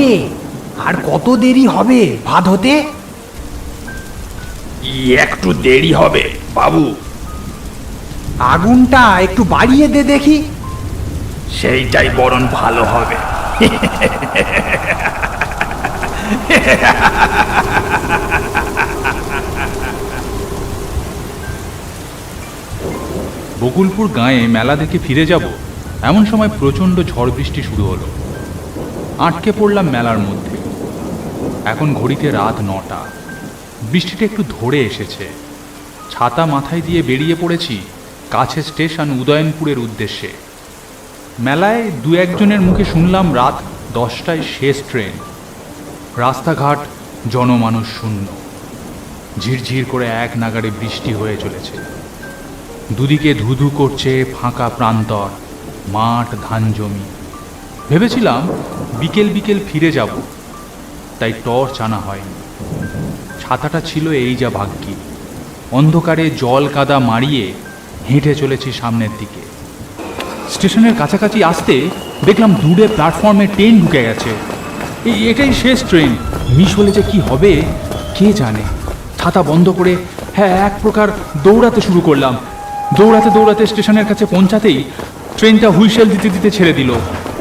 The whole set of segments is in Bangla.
কিরে, আর কত দেরি হবে ভাত হতে? একটু দেরি হবে বাবু। আগুনটা একটু বাড়িয়ে দে দেখি। সেইটাই বরং ভালো হবে। বকুলপুর গাঁয়ে মেলা দেখে ফিরে যাব এমন সময় প্রচণ্ড ঝড় বৃষ্টি শুরু হলো। আটকে পড়লাম মেলার মধ্যে। এখন ঘড়িতে রাত 9টা। বৃষ্টিটা একটু ধরে এসেছে। ছাতা মাথায় দিয়ে বেরিয়ে পড়েছি কাছে স্টেশন উদয়নপুরের উদ্দেশ্যে। মেলায় দু একজনের মুখে শুনলাম রাত 10টায় শেষ ট্রেন। রাস্তাঘাট জনমানুষ শূন্য। ঝিরঝির করে এক নাগাড়ে বৃষ্টি হয়ে চলেছে। দুদিকে ধুধু করছে ফাঁকা প্রান্তর, মাঠ, ধান জমি। ভেবেছিলাম বিকেল বিকেল ফিরে যাব, তাই টর্চ আনা হয়নি। ছাতাটা ছিল এই যা ভাগ্যি। অন্ধকারে জল কাদা মারিয়ে হেঁটে চলেছি সামনের দিকে। স্টেশনের কাছাকাছি আসতে দেখলাম দূরে প্ল্যাটফর্মে ট্রেন ঢুকে গেছে। এটাই শেষ ট্রেন। মিস হলে যে কি হবে কে জানে। ছাতা বন্ধ করে এক প্রকার দৌড়াতে শুরু করলাম। দৌড়াতে দৌড়াতে স্টেশনের কাছে পৌঁছাতেই ট্রেনটা হুইসেল দিতে দিতে ছেড়ে দিল।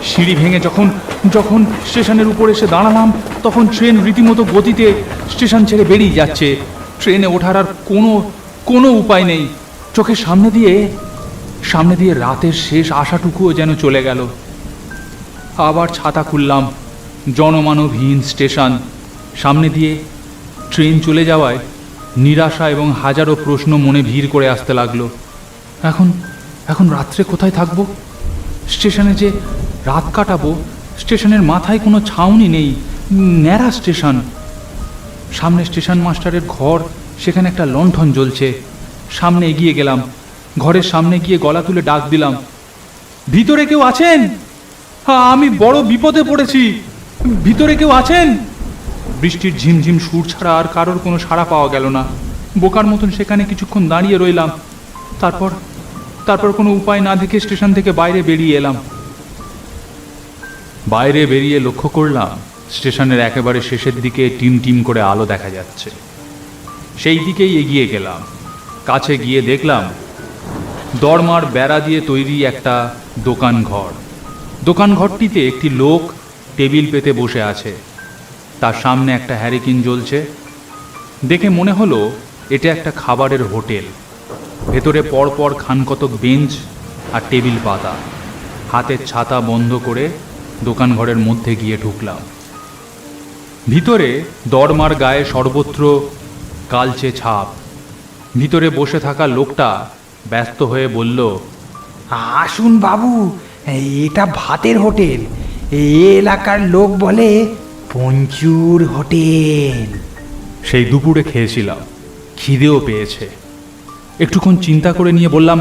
সিঁড়ি ভেঙে যখন যখন স্টেশনের উপর এসে দাঁড়ালাম, তখন ট্রেন রীতিমতো গতিতে স্টেশন ছেড়ে বেরিয়ে যাচ্ছে। ট্রেনে ওঠার আর কোনো উপায় নেই। চোখের সামনে দিয়ে রাতের শেষ আশাটুকুও যেন চলে গেল। আবার ছাতা খুললাম। জনমানবহীন স্টেশন। সামনে দিয়ে ট্রেন চলে যাওয়ায় নিরাশা এবং হাজারো প্রশ্ন মনে ভিড় করে আসতে লাগলো। এখন রাত্রে কোথায় থাকবো? স্টেশনে যে রাত কাটাবো, স্টেশনের মাথায় কোনো ছাউনি নেই, ন্যাড়া স্টেশন। সামনে স্টেশন মাস্টারের ঘর, সেখানে একটা লণ্ঠন জ্বলছে। সামনে এগিয়ে গেলাম। ঘরের সামনে গিয়ে গলা তুলে ডাক দিলাম, ভিতরে কেউ আছেন? আমি বড় বিপদে পড়েছি, ভিতরে কেউ আছেন? বৃষ্টির ঝিমঝিম সুর ছাড়া আর কারোর কোনো সাড়া পাওয়া গেল না। বোকার মতন সেখানে কিছুক্ষণ দাঁড়িয়ে রইলাম। তারপর কোনো উপায় না দেখে স্টেশন থেকে বাইরে বেরিয়ে এলাম। বাইরে বেরিয়ে লক্ষ্য করলাম স্টেশনের একেবারে শেষের দিকে টিম টিম করে আলো দেখা যাচ্ছে। সেই দিকেই এগিয়ে গেলাম। কাছে গিয়ে দেখলাম দরমার বেড়া দিয়ে তৈরি একটা দোকান ঘর। দোকান ঘরটিতে একটি লোক টেবিল পেতে বসে আছে। তার সামনে একটা হ্যারিকেন জ্বলছে। দেখে মনে হলো এটা একটা খাবারের হোটেল। ভেতরে পরপর খানকতক বেঞ্চ আর টেবিল পাতা। হাতের ছাতা বন্ধ করে দোকান ঘরের মধ্যে গিয়ে ঢুকলাম। ভিতরে দরমার গায়ে সর্বত্র কালচে ছাপ। ভিতরে বসে থাকা লোকটা ব্যস্ত হয়ে বলল, আসুন বাবু, এটা ভাতের হোটেল। এই এলাকার লোক বলে পঞ্চুর হোটেল। সেই দুপুরে খেয়েছিলাম, খিদেও পেয়েছে। একটুক্ষণ চিন্তা করে নিয়ে বললাম,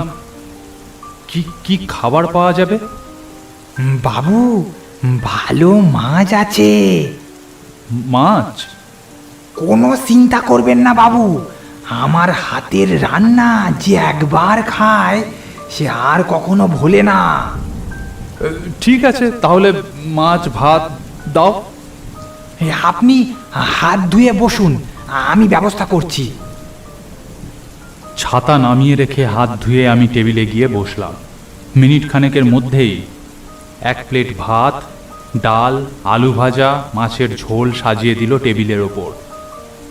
কি খাবার পাওয়া যাবে? বাবু, ভালো মাছ আছে। মাছ? কোনো চিন্তা করবেন না বাবু, আমার হাতের রান্না যে একবার খায় সে আর কখনো ভোলে না। ঠিক আছে, তাহলে মাছ ভাত দাও। আপনি হাত ধুয়ে বসুন, আমি ব্যবস্থা করছি। ছাতা নামিয়ে রেখে হাত ধুয়ে আমি টেবিলে গিয়ে বসলাম। মিনিট খানেকের মধ্যেই এক প্লেট ভাত, ডাল, আলু ভাজা, মাছের ঝোল সাজিয়ে দিল টেবিলের ওপর।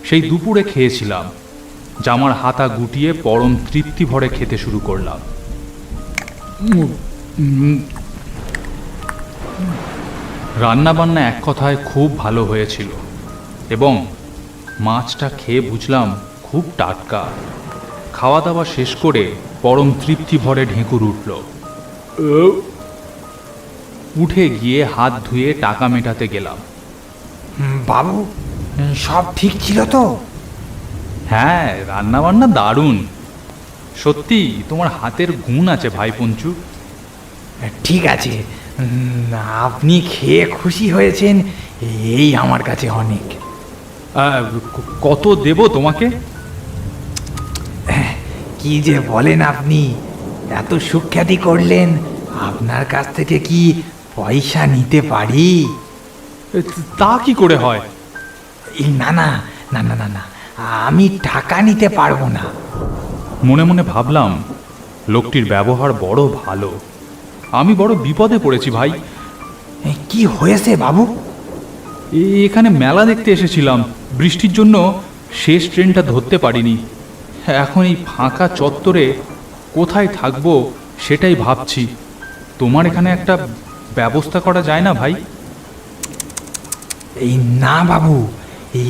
সেই দুপুরে খেয়েছিলাম। জামার হাতা গুটিয়ে পরম তৃপ্তি ভরে খেতে শুরু করলাম। রান্নাবান্না এক কথায় খুব ভালো হয়েছিল এবং মাছটা খেয়ে বুঝলাম খুব টাটকা। খাওয়া দাওয়া শেষ করে পরম তৃপ্তি ভরে ঢেঁকুর উঠল। উঠে গিয়ে হাত ধুয়ে টাকা মেটাতে গেলাম। বাবু, সব ঠিক ছিল তো? হ্যাঁ, রান্নাবান্না দারুণ। সত্যি তোমার হাতের গুণ আছে ভাই পঞ্চু। ঠিক আছে, আপনি খেয়ে খুশি হয়েছেন, এই আমার কাছে অনেক। কত দেব তোমাকে? কি যে বলেন আপনি, এত সুখ্যাতি করলেন, আপনার কাছ থেকে কি পয়সা নিতে পারি? তা কি করে হয়? এই না না না না না না, আমি টাকা নিতে পারবো না। মনে মনে ভাবলাম লোকটির ব্যবহার বড় ভালো। আমি বড় বিপদে পড়েছি ভাই। কি হয়েছে বাবু? এখানে মেলা দেখতে এসেছিলাম, বৃষ্টির জন্য শেষ ট্রেনটা ধরতে পারিনি। এখন এই ফাঁকা চত্বরে কোথায় থাকবো সেটাই ভাবছি। তোমার এখানে একটা ব্যবস্থা করা যায় না ভাই? এই না বাবু,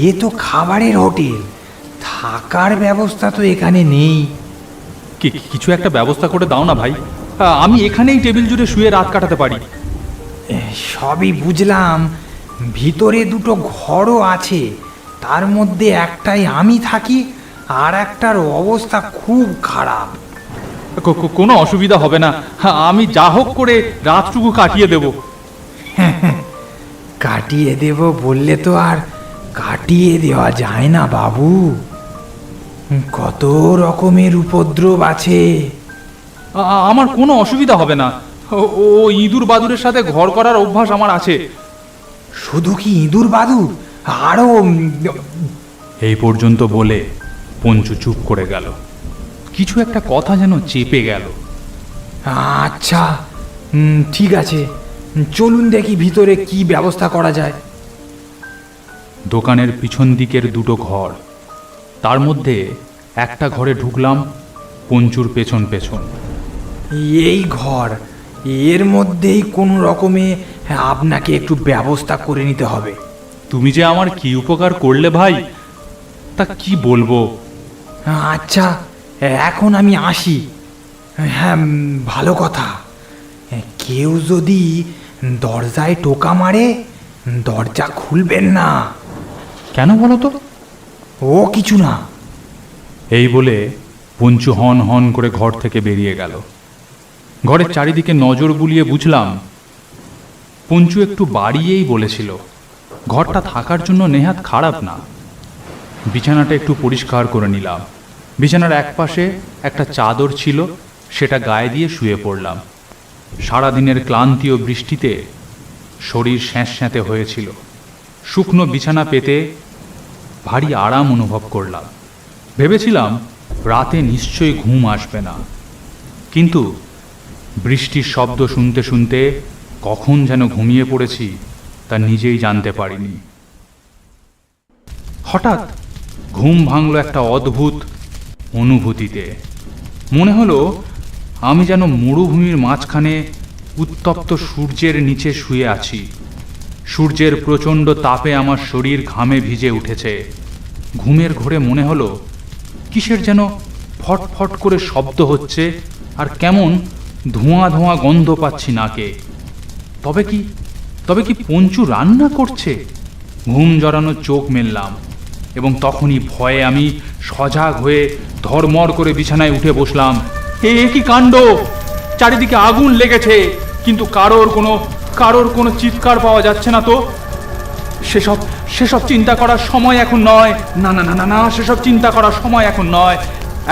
এ তো খাবারের হোটেল, থাকার ব্যবস্থা তো এখানে নেই। কিছু একটা ব্যবস্থা করে দাও না ভাই, আমি এখানেই টেবিল জুড়ে শুয়ে রাত কাটাতে পারি। সবই বুঝলাম, ভিতরে দুটো ঘরও আছে, তার মধ্যে একটাই আমি থাকি, আর একটার অবস্থা খুব খারাপ। কোনো অসুবিধা হবে না, আমি যা হোক করে রাতটুকু কাটিয়ে দেব। কাটিয়ে দেব বললে তো আর কাটিয়ে দেওয়া যায় না বাবু, কত রকমের উপদ্রব আছে। আমার কোনো অসুবিধা হবে না, ও ইঁদুর বাদুরের সাথে ঘর করার অভ্যাস আমার আছে। শুধু কি ইঁদুর বাদুর, আরো। এই পর্যন্ত বলে পঞ্চু চুপ করে গেল। কিছু একটা কথা যেন চেপে গেল। আচ্ছা, ঠিক আছে, চলুন দেখি ভিতরে কি ব্যবস্থা করা যায়। দোকানের পিছন দিকের দুটো ঘর, তার মধ্যে একটা ঘরে ঢুকলাম পঞ্চুর পেছন পেছন। এই ঘর, এর মধ্যেই কোনো রকমে আপনাকে একটু ব্যবস্থা করে নিতে হবে। তুমি যে আমার কি উপকার করলে ভাই, তা কি বলবো। আচ্ছা, এখন আমি আসি। হ্যাঁ, ভালো কথা, কেউ যদি দরজায় টোকা মারে দরজা খুলবেন না। কেন বলো তো? ও কিছু না। এই বলে পঞ্চু হন হন করে ঘর থেকে বেরিয়ে গেল। ঘরের চারিদিকে নজর বুলিয়ে বুঝলাম পঞ্চু একটু বাড়িয়েই বলেছিল। ঘরটা থাকার জন্য নেহাত খারাপ না। বিছানাটা একটু পরিষ্কার করে নিলাম। বিছানার একপাশে একটা চাদর ছিল, সেটা গায়ে দিয়ে শুয়ে পড়লাম। সারাদিনের ক্লান্তি ও বৃষ্টিতে শরীর স্যাঁতস্যাঁতে হয়েছিল। শুকনো বিছানা পেতে ভারী আরাম অনুভব করলাম। ভেবেছিলাম রাতে নিশ্চয়ই ঘুম আসবে না, কিন্তু বৃষ্টির শব্দ শুনতে শুনতে কখন যেন ঘুমিয়ে পড়েছি তা নিজেই জানতে পারিনি। হঠাৎ ঘুম ভাঙল একটা অদ্ভুত অনুভূতিতে। মনে হলো আমি যেন মরুভূমির মাঝখানে উত্তপ্ত সূর্যের নিচে শুয়ে আছি। সূর্যের প্রচণ্ড তাপে আমার শরীর ঘামে ভিজে উঠেছে। ঘুমের ঘোরে মনে হলো কিসের যেন ফটফট করে শব্দ হচ্ছে, আর কেমন ধোঁয়া ধোঁয়া গন্ধ পাচ্ছি নাকে। তবে কি পঞ্চু রান্না করছে? ঘুম জড়ানো চোখ মেললাম, এবং তখনই ভয়ে আমি সজাগ হয়ে ধড়মড় করে বিছানায় উঠে বসলাম। এ কি কাণ্ড! চারিদিকে আগুন লেগেছে, কিন্তু কারোর কোনো চিৎকার পাওয়া যাচ্ছে না তো। সেসব চিন্তা করার সময় এখন নয়। না না না না না, সেসব চিন্তা করার সময় এখন নয়।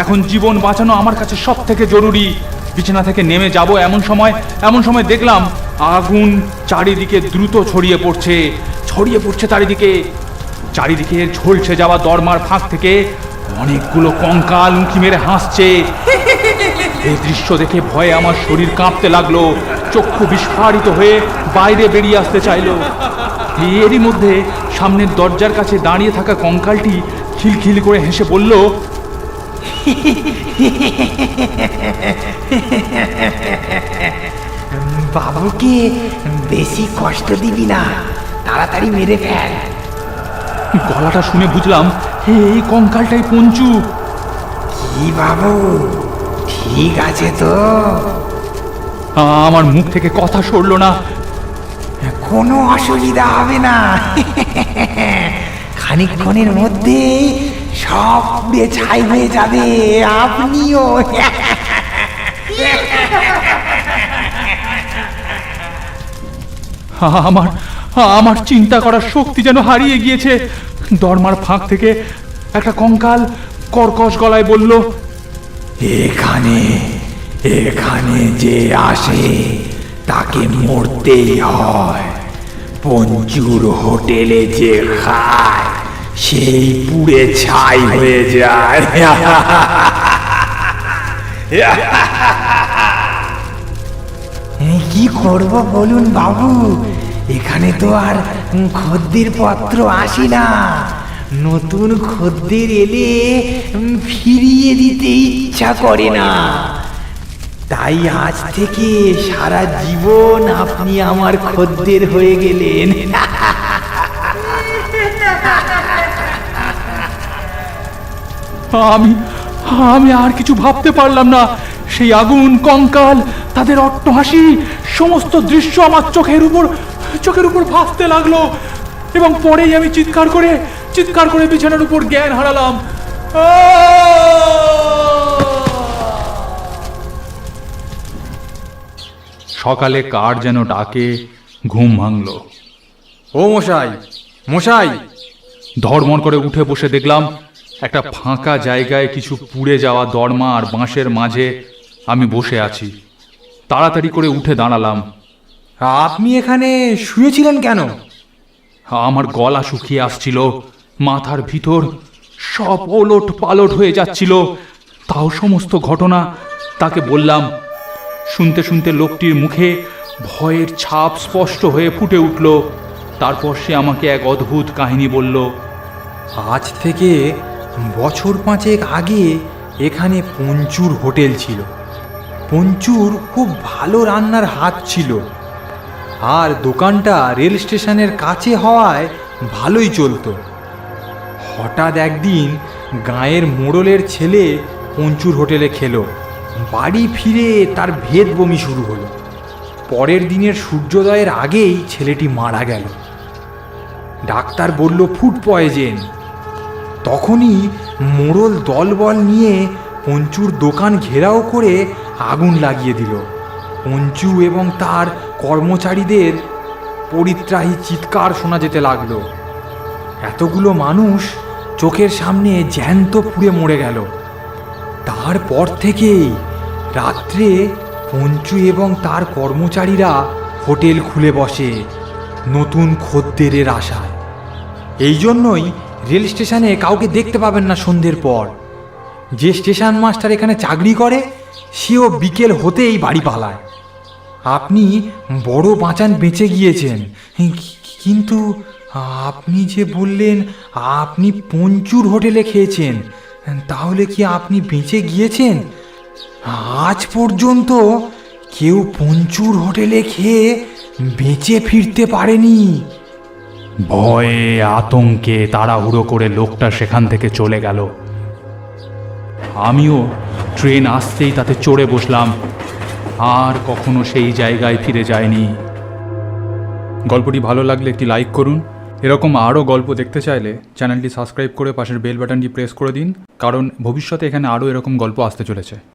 এখন জীবন বাঁচানো আমার কাছে সব থেকে জরুরি। বিছানা থেকে নেমে যাব এমন সময় দেখলাম আগুন চারিদিকে দ্রুত ছড়িয়ে পড়ছে চারিদিকে ঝলসে যাওয়া দরমার ফাঁক থেকে অনেকগুলো কঙ্কাল উঁকি মেরে হাসছে। এই দৃশ্য দেখে ভয়ে আমার শরীর কাঁপতে লাগলো, চক্ষু বিস্ফারিত হয়ে বাইরে বেরিয়ে আসতে চাইলো। এরই মধ্যে সামনের দরজার কাছে দাঁড়িয়ে থাকা কঙ্কালটি খিলখিল করে হেসে বলল, বাবুকে বেশি কষ্ট দিবি না, তাড়াতাড়ি মেরে ফেল। গলাটা শুনে বুঝলাম এই কঙ্কালটাই পঞ্চু। কি বাবু, ঠিক আছে তো? আমার মুখ থেকে কথা সরল না। কোনো অসুবিধা হবে না, খানিকক্ষণের মধ্যে সব পুড়ে ছাই হয়ে যাবে, আপনিও। আমার চিন্তা করার শক্তি যেন হারিয়ে গিয়েছে। দরমার ফাঁক থেকে একটা কঙ্কাল কর্কশ গলায় বলল, এখানে যে আসে তাকে মরতেই হয়। পঞ্চুর হোটেলে যে খায় সেই পুড়ে ছাই হয়ে যায়। কি করব বলুন বাবু, এখানে তো আর খদ্দের পত্র আসি না। নতুন খদ্দের এলে ফিরিয়ে দিতে ইচ্ছা করে না। তাই আজ থেকে সারা জীবন আপনি আমার খদ্দের হয়ে গেলেন। আমি আমি আর কিছু ভাবতে পারলাম না। সেই আগুন, কঙ্কাল, তাদের অট্টহাসি, সমস্ত দৃশ্য আমার চোখের উপর ভাসতে লাগলো। এবং পরেই আমি চিৎকার করে বিছানার উপর জ্ঞান হারালাম। সকালে কার যেন ডাকে ঘুম ভাঙলো। ও মশাই, মশাই! ধড়মড় করে উঠে বসে দেখলাম একটা ফাঁকা জায়গায় কিছু পুড়ে যাওয়া দরমা আর বাঁশের মাঝে আমি বসে আছি। তাড়াতাড়ি করে উঠে দাঁড়ালাম। আপনি এখানে শুয়েছিলেন কেন? আমার গলা শুকিয়ে আসছিল, মাথার ভিতর সব ওলট পালট হয়ে যাচ্ছিল। তাও সমস্ত ঘটনা তাকে বললাম। শুনতে শুনতে লোকটির মুখে ভয়ের ছাপ স্পষ্ট হয়ে ফুটে উঠল। তারপর সে আমাকে এক অদ্ভুত কাহিনী বলল। আজ থেকে বছর 5 আগে এখানে পঞ্চুর হোটেল ছিল। পঞ্চুর খুব ভালো রান্নার হাত ছিল, আর দোকানটা রেল স্টেশনের কাছে হওয়ায় ভালোই চলতো। হঠাৎ একদিন গাঁয়ের মোড়লের ছেলে পঞ্চুর হোটেলে খেলো। বাড়ি ফিরে তার ভেদ বমি শুরু হলো। পরের দিনের সূর্যোদয়ের আগেই ছেলেটি মারা গেল। ডাক্তার বলল ফুড পয়জেন। তখনই মোড়ল দলবল নিয়ে পঞ্চুর দোকান ঘেরাও করে আগুন লাগিয়ে দিল। পঞ্চু এবং তার কর্মচারীদের পরিত্রাহী চিৎকার শোনা যেতে লাগলো। এতগুলো মানুষ চোখের সামনে জ্যান্ত পুড়ে মরে গেল। তারপর থেকেই রাত্রে পঞ্চু এবং তার কর্মচারীরা হোটেল খুলে বসে নতুন খদ্দেরের আশায়। এই জন্যই রেল স্টেশনে কাউকে দেখতে পাবেন না সন্ধ্যের পর। যে স্টেশন মাস্টার এখানে চাকরি করে সেও বিকেল হতেই বাড়ি পালায়। আপনি বড় বাঁচান বেঁচে গিয়েছেন, কিন্তু আপনি যে বললেন আপনি পঞ্চুর হোটেলে খেয়েছেন, তাহলে কি আপনি বেঁচে গিয়েছেন? আজ পর্যন্ত কেউ পঞ্চুর হোটেলে খেয়ে বেঁচে ফিরতে পারেনি। ভয়ে আতঙ্কে তাড়াহুড়ো করে লোকটা সেখান থেকে চলে গেল। আমিও ট্রেন আসতেই তাতে চড়ে বসলাম। আর কখনো সেই জায়গায় ফিরে যায়নি। গল্পটি ভালো লাগলে একটি লাইক করুন। এরকম আরও গল্প দেখতে চাইলে চ্যানেলটি সাবস্ক্রাইব করে পাশের বেল বাটনটি প্রেস করে দিন, কারণ ভবিষ্যতে এখানে আরও এরকম গল্প আসতে চলেছে।